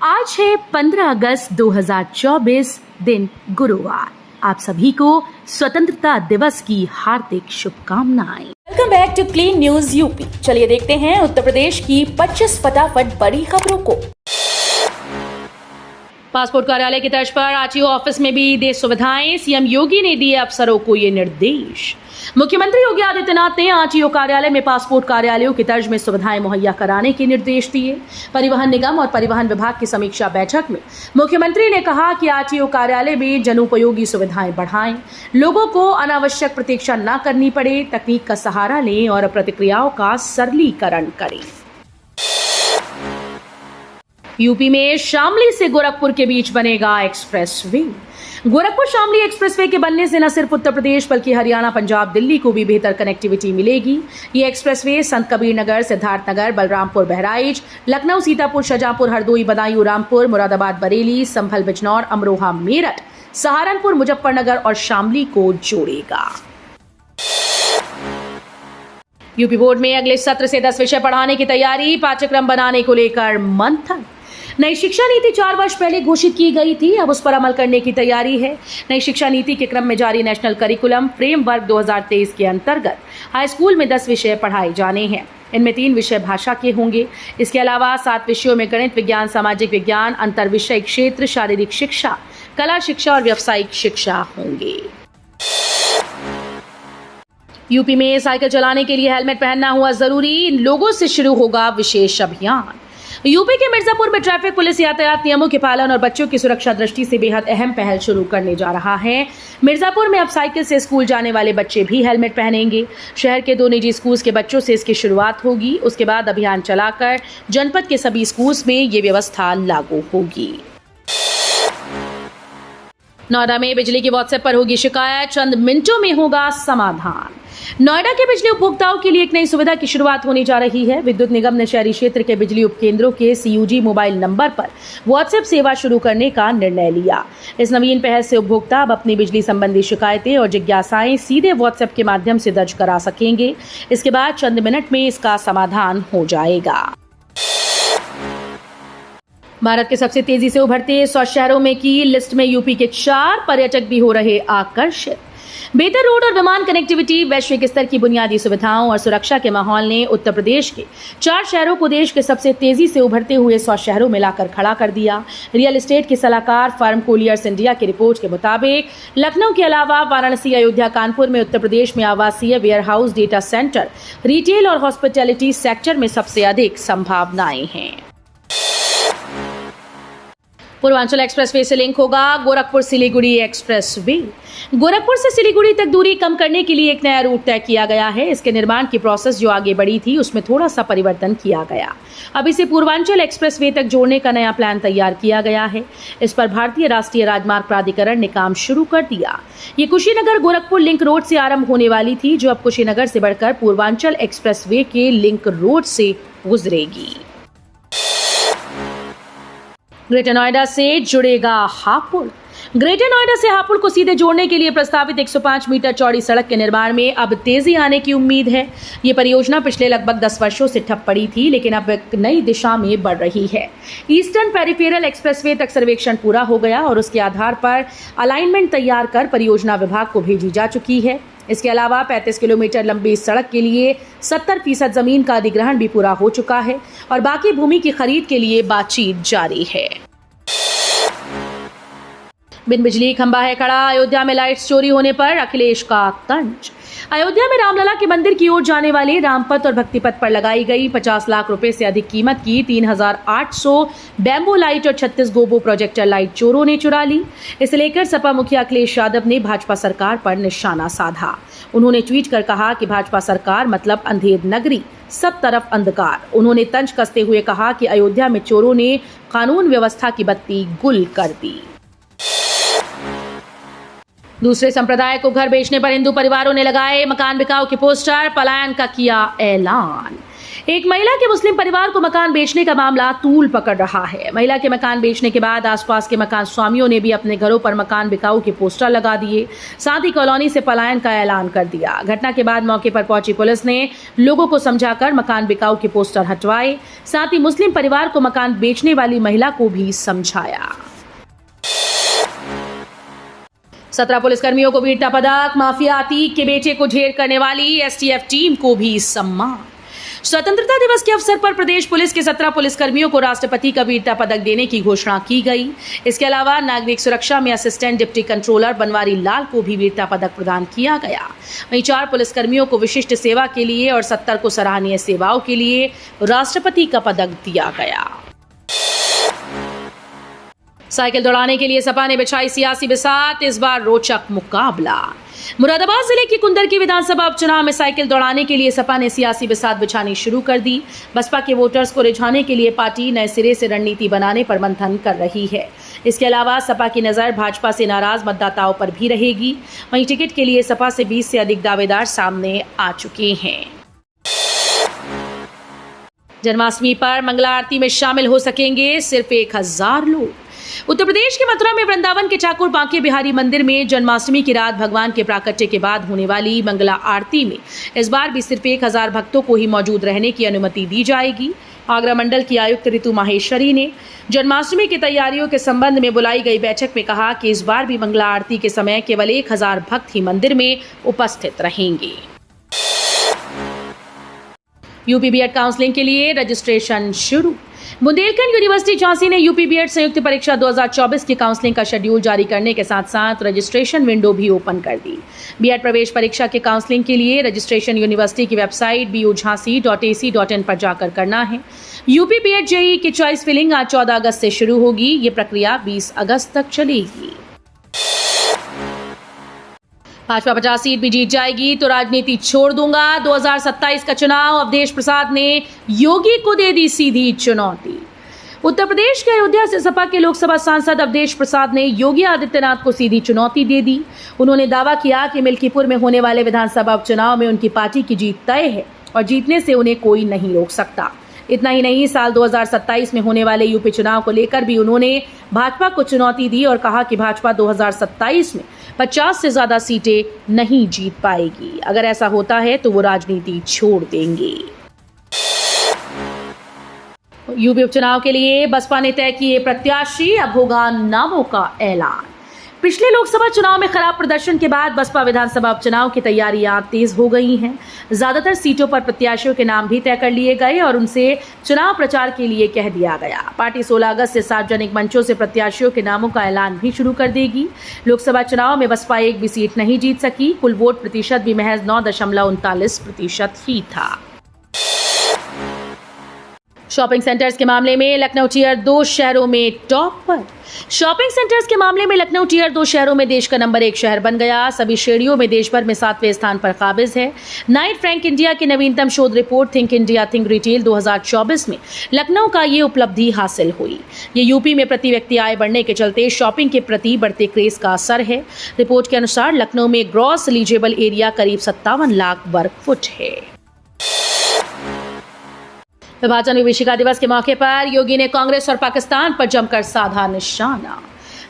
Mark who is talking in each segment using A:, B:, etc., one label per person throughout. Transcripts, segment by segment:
A: आज है 15 अगस्त 2024 दिन गुरुवार। आप सभी को स्वतंत्रता दिवस की हार्दिक शुभकामनाएं।
B: Welcome back to clean news UP. चलिए देखते हैं उत्तर प्रदेश की 25 फटाफट बड़ी खबरों को।
A: पासपोर्ट कार्यालय की तर्ज पर आरटीओ ऑफिस में भी दे सुविधाएं। सीएम योगी ने दिए अफसरों को ये निर्देश। मुख्यमंत्री योगी आदित्यनाथ ने आरटीओ कार्यालय में पासपोर्ट कार्यालयों की तर्ज में सुविधाएं मुहैया कराने के निर्देश दिए। परिवहन निगम और परिवहन विभाग की समीक्षा बैठक में मुख्यमंत्री ने कहा कि आरटीओ कार्यालय में जनोपयोगी सुविधाएं बढ़ाएं, लोगों को अनावश्यक प्रतीक्षा न करनी पड़े, तकनीक का सहारा लें और प्रतिक्रियाओं का सरलीकरण करें। यूपी में शामली से गोरखपुर के बीच बनेगा एक्सप्रेसवे। गोरखपुर शामली एक्सप्रेसवे के बनने से न सिर्फ उत्तर प्रदेश बल्कि हरियाणा, पंजाब, दिल्ली को भी बेहतर कनेक्टिविटी मिलेगी। ये एक्सप्रेसवे संत कबीर नगर, सिद्धार्थनगर, बलरामपुर, बहराइच, लखनऊ, सीतापुर, शाहजहांपुर, हरदोई, बदायूं, रामपुर, मुरादाबाद, बरेली, संभल, बिजनौर, अमरोहा, मेरठ, सहारनपुर, मुजफ्फरनगर और शामली को जोड़ेगा। यूपी बोर्ड में अगले सत्र से 10 विषय पढ़ाने की तैयारी, पाठ्यक्रम बनाने को लेकर मंथन। नई शिक्षा नीति 4 वर्ष पहले घोषित की गई थी, अब उस पर अमल करने की तैयारी है। नई शिक्षा नीति के क्रम में जारी नेशनल करिकुलम फ्रेमवर्क 2023 के अंतर्गत हाई स्कूल में 10 विषय पढ़ाए जाने हैं। इनमें 3 विषय भाषा के होंगे। इसके अलावा 7 विषयों में गणित, विज्ञान, सामाजिक विज्ञान, अंतर विषयिक क्षेत्र, शारीरिक शिक्षा, कला शिक्षा और व्यावसायिक शिक्षा होंगे। यूपी में साइकिल चलाने के लिए हेलमेट पहनना हुआ जरूरी, लोगों से शुरू होगा विशेष अभियान। यूपी के मिर्जापुर में ट्रैफिक पुलिस यातायात नियमों के पालन और बच्चों की सुरक्षा दृष्टि से बेहद अहम पहल शुरू करने जा रहा है। मिर्जापुर में अब साइकिल से स्कूल जाने वाले बच्चे भी हेलमेट पहनेंगे। शहर के 2 निजी स्कूल्स के बच्चों से इसकी शुरुआत होगी। उसके बाद अभियान चलाकर जनपद के सभी स्कूल्स में ये व्यवस्था लागू होगी। नोएडा में बिजली की व्हाट्सएप पर होगी शिकायत, चंद मिनटों में होगा समाधान। नोएडा के बिजली उपभोक्ताओं के लिए एक नई सुविधा की शुरुआत होने जा रही है। विद्युत निगम ने शहरी क्षेत्र के बिजली उपकेंद्रों के सीयूजी मोबाइल नंबर पर व्हाट्सएप सेवा शुरू करने का निर्णय लिया। इस नवीन पहल से उपभोक्ता अब अपनी बिजली संबंधी शिकायतें और जिज्ञासाएं सीधे व्हाट्सएप के माध्यम से दर्ज करा सकेंगे। इसके बाद चंद मिनट में इसका समाधान हो जाएगा। भारत के सबसे तेजी से उभरते 100 शहरों में की लिस्ट में यूपी के 4 पर्यटक भी हो रहे आकर्षित। बेहतर रोड और विमान कनेक्टिविटी, वैश्विक स्तर की बुनियादी सुविधाओं और सुरक्षा के माहौल ने उत्तर प्रदेश के 4 शहरों को देश के सबसे तेजी से उभरते हुए 100 शहरों में लाकर खड़ा कर दिया। रियल एस्टेट की सलाहकार फर्म कोलियर्स इंडिया की रिपोर्ट के मुताबिक लखनऊ के अलावा वाराणसी, अयोध्या, कानपुर में उत्तर प्रदेश में आवासीय, वेयरहाउस, डेटा सेंटर, रिटेल और हॉस्पिटैलिटी सेक्टर में सबसे अधिक संभावनाएं हैं। पूर्वांचल एक्सप्रेसवे से लिंक होगा गोरखपुर सिलीगुड़ी एक्सप्रेसवे। गोरखपुर से सिलीगुड़ी तक दूरी कम करने के लिए एक नया रूट तय किया गया है। इसके निर्माण की प्रोसेस जो आगे बढ़ी थी उसमें थोड़ा सा परिवर्तन किया गया। अब इसे पूर्वांचल एक्सप्रेसवे तक जोड़ने का नया प्लान तैयार किया गया है। इस पर भारतीय राष्ट्रीय राजमार्ग प्राधिकरण ने काम शुरू कर दिया। ये कुशीनगर गोरखपुर लिंक रोड से आरंभ होने वाली थी, जो अब कुशीनगर से बढ़कर पूर्वांचल एक्सप्रेसवे के लिंक रोड से गुजरेगी। ग्रेटर नोएडा से जुड़ेगा हापुड़। ग्रेटर नोएडा से हापुड़ को सीधे जोड़ने के लिए प्रस्तावित 105 मीटर चौड़ी सड़क के निर्माण में अब तेजी आने की उम्मीद है। ये परियोजना पिछले लगभग 10 वर्षों से ठप पड़ी थी, लेकिन अब एक नई दिशा में बढ़ रही है। ईस्टर्न पेरिफेरल एक्सप्रेसवे तक सर्वेक्षण पूरा हो गया और उसके आधार पर अलाइनमेंट तैयार कर परियोजना विभाग को भेजी जा चुकी है। इसके अलावा 35 किलोमीटर लंबी इस सड़क के लिए 70% जमीन का अधिग्रहण भी पूरा हो चुका है और बाकी भूमि की खरीद के लिए बातचीत जारी है। बिन बिजली खंभा है खड़ा, अयोध्या में लाइट्स चोरी होने पर अखिलेश का तंज। अयोध्या में रामलला के मंदिर की ओर जाने वाले रामपथ और भक्तिपथ पर लगाई गई 50 लाख रुपए से अधिक कीमत की 3800 बैम्बो लाइट और 36 गोबो प्रोजेक्टर लाइट चोरों ने चुरा ली। इसे लेकर सपा मुखिया अखिलेश यादव ने भाजपा सरकार पर निशाना साधा। उन्होंने ट्वीट कर कहा कि भाजपा सरकार मतलब अंधेर नगरी, सब तरफ अंधकार। उन्होंने तंज कसते हुए कहा कि अयोध्या में चोरों ने कानून व्यवस्था की बत्ती गुल कर दी। दूसरे संप्रदाय को घर बेचने पर हिंदू परिवारों ने लगाए मकान बिकाऊ के पोस्टर, पलायन का किया ऐलान। एक महिला के मुस्लिम परिवार को मकान बेचने का मामला तूल पकड़ रहा है। महिला के मकान बेचने के बाद आसपास के मकान स्वामियों ने भी अपने घरों पर मकान बिकाऊ के पोस्टर लगा दिए, साथ ही कॉलोनी से पलायन का ऐलान कर दिया। घटना के बाद मौके पर पहुंची पुलिस ने लोगों को समझाकर मकान बिकाऊ के पोस्टर हटवाए, साथ ही मुस्लिम परिवार को मकान बेचने वाली महिला को भी समझाया। 17 पुलिसकर्मियों को वीरता पदक, माफिया अतीक के बेटे को ढेर करने वाली एसटीएफ टीम को भी सम्मान। स्वतंत्रता दिवस के अवसर पर प्रदेश पुलिस के 17 पुलिसकर्मियों को राष्ट्रपति का वीरता पदक देने की घोषणा की गई। इसके अलावा नागरिक सुरक्षा में assistant deputy controller Banwari Lal को भी वीरता पदक प्रदान किया गया। वहीं 4 पुलिसकर्मियों को विशिष्ट सेवा के लिए और 70 को सराहनीय सेवाओं के लिए राष्ट्रपति का पदक दिया गया। साइकिल दौड़ाने के लिए सपा ने बिछाई सियासी बिसात, इस बार रोचक मुकाबला। मुरादाबाद जिले की कुंदर की विधानसभा उपचुनाव में साइकिल दौड़ाने के लिए सपा ने सियासी बिसात बिछानी शुरू कर दी। बसपा के वोटर्स को रिझाने के लिए पार्टी नए सिरे से रणनीति बनाने पर मंथन कर रही है। इसके अलावा सपा की नज़र भाजपा से नाराज मतदाताओं पर भी रहेगी। वहीं टिकट के लिए सपा से 20 से अधिक दावेदार सामने आ चुके हैं। जन्माष्टमी पर मंगला आरती में शामिल हो सकेंगे सिर्फ 1000 लोग। उत्तर प्रदेश के मथुरा में वृंदावन के ठाकुर बांके बिहारी मंदिर में जन्माष्टमी की रात भगवान के प्राकट्य के बाद होने वाली मंगला आरती में इस बार भी सिर्फ 1000 भक्तों को ही मौजूद रहने की अनुमति दी जाएगी। आगरा मंडल की आयुक्त ऋतु माहेश्वरी ने जन्माष्टमी की तैयारियों के संबंध में बुलाई गई बैठक में कहा कि इस बार भी मंगला आरती के समय केवल 1000 भक्त ही मंदिर में उपस्थित रहेंगे। यूपी बीएड काउंसलिंग के लिए रजिस्ट्रेशन शुरू। बुंदेलखंड यूनिवर्सिटी झांसी ने यूपी बीएड संयुक्त परीक्षा 2024 की काउंसलिंग का शेड्यूल जारी करने के साथ साथ रजिस्ट्रेशन विंडो भी ओपन कर दी। बीएड प्रवेश परीक्षा के काउंसलिंग के लिए रजिस्ट्रेशन यूनिवर्सिटी की वेबसाइट bujhansi.ac.in पर जाकर करना है। यूपी बीएड जेईई की चॉइस फिलिंग आज 14 अगस्त से शुरू होगी। ये प्रक्रिया 20 अगस्त तक चलेगी। भाजपा 50 सीट भी जीत जाएगी तो राजनीति छोड़ दूंगा। 2027 का चुनाव, अवधेश प्रसाद ने योगी को दे दी सीधी चुनौती। उत्तर प्रदेश के अयोध्या से सपा के लोकसभा सांसद अवधेश प्रसाद ने योगी आदित्यनाथ को सीधी चुनौती दे दी। उन्होंने दावा किया कि मिल्कीपुर में होने वाले विधानसभा उपचुनाव में उनकी पार्टी की जीत तय है और जीतने से उन्हें कोई नहीं रोक सकता। इतना ही नहीं, साल 2027 में होने वाले यूपी चुनाव को लेकर भी उन्होंने भाजपा को चुनौती दी और कहा कि भाजपा 2027 में 50 से ज्यादा सीटें नहीं जीत पाएगी। अगर ऐसा होता है तो वो राजनीति छोड़ देंगे। यूपी उपचुनाव के लिए बसपा ने तय किए प्रत्याशी, अब होगा नामों का ऐलान। पिछले लोकसभा चुनाव में खराब प्रदर्शन के बाद बसपा विधानसभा उपचुनाव की तैयारियां तेज हो गई हैं। ज्यादातर सीटों पर प्रत्याशियों के नाम भी तय कर लिए गए और उनसे चुनाव प्रचार के लिए कह दिया गया। पार्टी 16 अगस्त से सार्वजनिक मंचों से प्रत्याशियों के नामों का ऐलान भी शुरू कर देगी। लोकसभा चुनाव में बसपा एक भी सीट नहीं जीत सकी। कुल वोट प्रतिशत भी महज 9.39% ही था। शॉपिंग सेंटर्स के मामले में लखनऊ टियर 2 शहरों में टॉप पर। शॉपिंग सेंटर्स के मामले में लखनऊ टियर 2 शहरों में देश का नंबर 1 शहर बन गया। सभी श्रेणियों में देश भर में 7वें स्थान पर काबिज है। नाइट फ्रैंक इंडिया की नवीनतम शोध report think India think retail 2024 में लखनऊ का ये उपलब्धि हासिल हुई। ये यूपी में प्रति व्यक्ति आय बढ़ने के चलते शॉपिंग के प्रति बढ़ते क्रेज का असर है। रिपोर्ट के अनुसार लखनऊ में ग्रॉस एलिजिबल एरिया करीब 57 लाख वर्ग फुट है। विभाजन विभीषिका दिवस के मौके पर योगी ने कांग्रेस और पाकिस्तान पर जमकर साधा निशाना।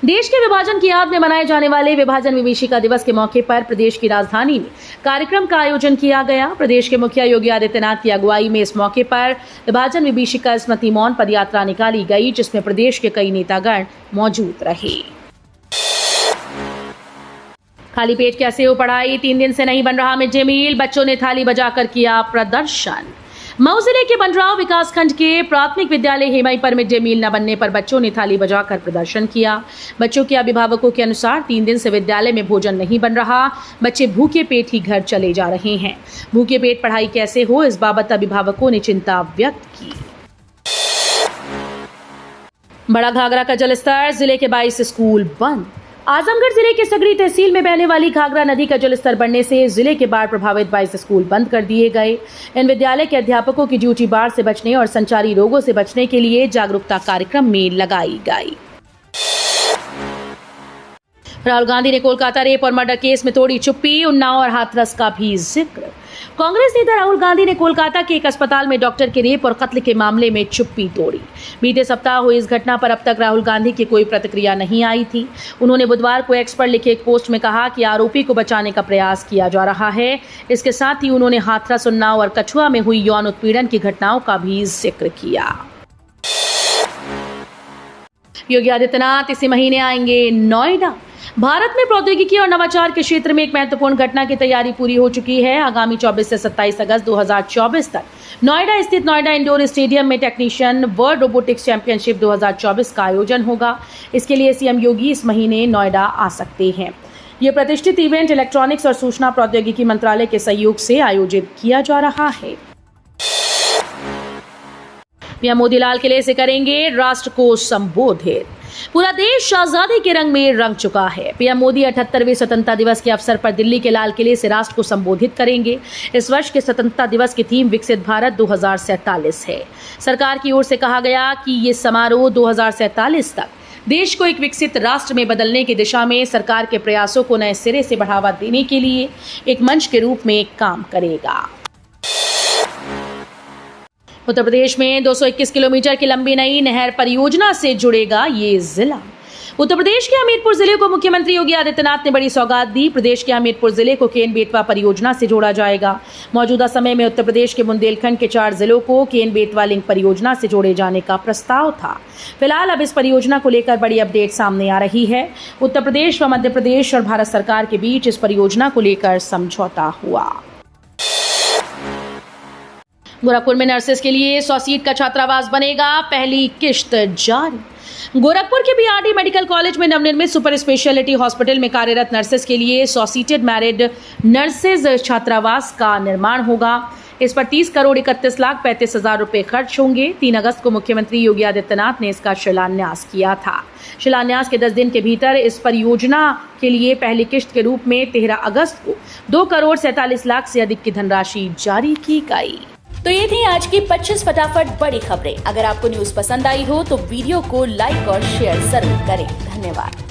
A: देश के विभाजन की याद में मनाए जाने वाले विभाजन विभीषिका दिवस के मौके पर प्रदेश की राजधानी में कार्यक्रम का आयोजन किया गया। प्रदेश के मुखिया योगी आदित्यनाथ की अगुवाई में इस मौके पर विभाजन विभीषिका स्मृति मौन पदयात्रा निकाली गई, जिसमें प्रदेश के कई नेतागण मौजूद रहे। खाली पेट कैसे हो पढ़ाई, 3 दिन से नहीं बन रहा मिड डे मील, बच्चों ने थाली बजाकर किया प्रदर्शन। मऊ जिले के बनराव विकासखंड के प्राथमिक विद्यालय हेमई पर मिड डे मील न बनने पर बच्चों ने थाली बजाकर प्रदर्शन किया। बच्चों के अभिभावकों के अनुसार 3 दिन से विद्यालय में भोजन नहीं बन रहा। बच्चे भूखे पेट ही घर चले जा रहे हैं। भूखे पेट पढ़ाई कैसे हो, इस बाबत अभिभावकों ने चिंता व्यक्त की। बड़ा घाघरा का जलस्तर, जिले के 22 स्कूल बंद। आजमगढ़ जिले के सगरी तहसील में बहने वाली घाघरा नदी का जलस्तर बढ़ने से जिले के बाढ़ प्रभावित 22 स्कूल बंद कर दिए गए। इन विद्यालय के अध्यापकों की ड्यूटी बाढ़ से बचने और संचारी रोगों से बचने के लिए जागरूकता कार्यक्रम में लगाई गई। राहुल गांधी ने कोलकाता रेप और मर्डर केस में तोड़ी चुप्पी, उन्नाव और हाथरस का भी जिक्र। कांग्रेस नेता राहुल गांधी ने कोलकाता के एक अस्पताल में डॉक्टर के रेप और कत्ल के मामले में चुप्पी तोड़ी। बीते सप्ताह हुई इस घटना पर अब तक राहुल गांधी की कोई प्रतिक्रिया नहीं आई थी। उन्होंने बुधवार को एक्स पर लिखे एक पोस्ट में कहा कि आरोपी को बचाने का प्रयास किया जा रहा है। इसके साथ ही उन्होंने हाथरस, उन्नाव और कठुआ में हुई यौन उत्पीड़न की घटनाओं का भी जिक्र किया। योगी आदित्यनाथ इसी महीने आएंगे नोएडा। भारत में प्रौद्योगिकी और नवाचार के क्षेत्र में एक महत्वपूर्ण घटना की तैयारी पूरी हो चुकी है। आगामी 24 से 27 अगस्त 2024 तक नोएडा स्थित नोएडा इंडोर स्टेडियम में टेक्नीशियन वर्ल्ड रोबोटिक्स चैंपियनशिप 2024 का आयोजन होगा। इसके लिए सीएम योगी इस महीने नोएडा आ सकते हैं। ये प्रतिष्ठित इवेंट इलेक्ट्रॉनिक्स और सूचना प्रौद्योगिकी मंत्रालय के सहयोग से आयोजित किया जा रहा है। पीएम मोदी लाल किले से करेंगे राष्ट्र को संबोधित। पूरा देश आजादी के रंग में रंग चुका है। पीएम मोदी 78वें स्वतंत्रता दिवस के अवसर पर दिल्ली के लाल किले से राष्ट्र को संबोधित करेंगे। इस वर्ष के स्वतंत्रता दिवस की थीम विकसित भारत 2047 है। सरकार की ओर से कहा गया कि ये समारोह 2047 तक देश को एक विकसित राष्ट्र में बदलने की दिशा में सरकार के प्रयासों को नए सिरे से बढ़ावा देने के लिए एक मंच के रूप में काम करेगा। उत्तर प्रदेश में 221 किलोमीटर की लंबी नई नहर परियोजना से जुड़ेगा ये जिला। उत्तर प्रदेश के हमीरपुर जिले को मुख्यमंत्री योगी आदित्यनाथ ने बड़ी सौगात दी। प्रदेश के हमीरपुर जिले को केन बेतवा परियोजना से जोड़ा जाएगा। मौजूदा समय में उत्तर प्रदेश के बुंदेलखंड के 4 जिलों को केन बेतवा लिंक परियोजना से जोड़े जाने का प्रस्ताव था। फिलहाल अब इस परियोजना को लेकर बड़ी अपडेट सामने आ रही है। उत्तर प्रदेश व मध्य प्रदेश और भारत सरकार के बीच इस परियोजना को लेकर समझौता हुआ। गोरखपुर में नर्सेस के लिए 100 सीट का छात्रावास बनेगा, पहली किश्त जारी। गोरखपुर के बीआरडी मेडिकल कॉलेज में नवनिर्मित सुपर स्पेशलिटी हॉस्पिटल में कार्यरत नर्सेस के लिए 100 सीटेड मैरिड नर्सेज छात्रावास का निर्माण होगा। इस पर 30 करोड़ 31 लाख 35 हजार रुपए खर्च होंगे। 3 अगस्त को मुख्यमंत्री योगी आदित्यनाथ ने इसका शिलान्यास किया था। शिलान्यास के 10 दिन के भीतर इस परियोजना के लिए पहली किश्त के रूप में 13 अगस्त को 2 करोड़ 47 लाख से अधिक की धनराशि जारी की गई।
B: तो ये थी आज की 25 फटाफट बड़ी खबरें। अगर आपको न्यूज पसंद आई हो तो वीडियो को लाइक और शेयर जरूर करें। धन्यवाद।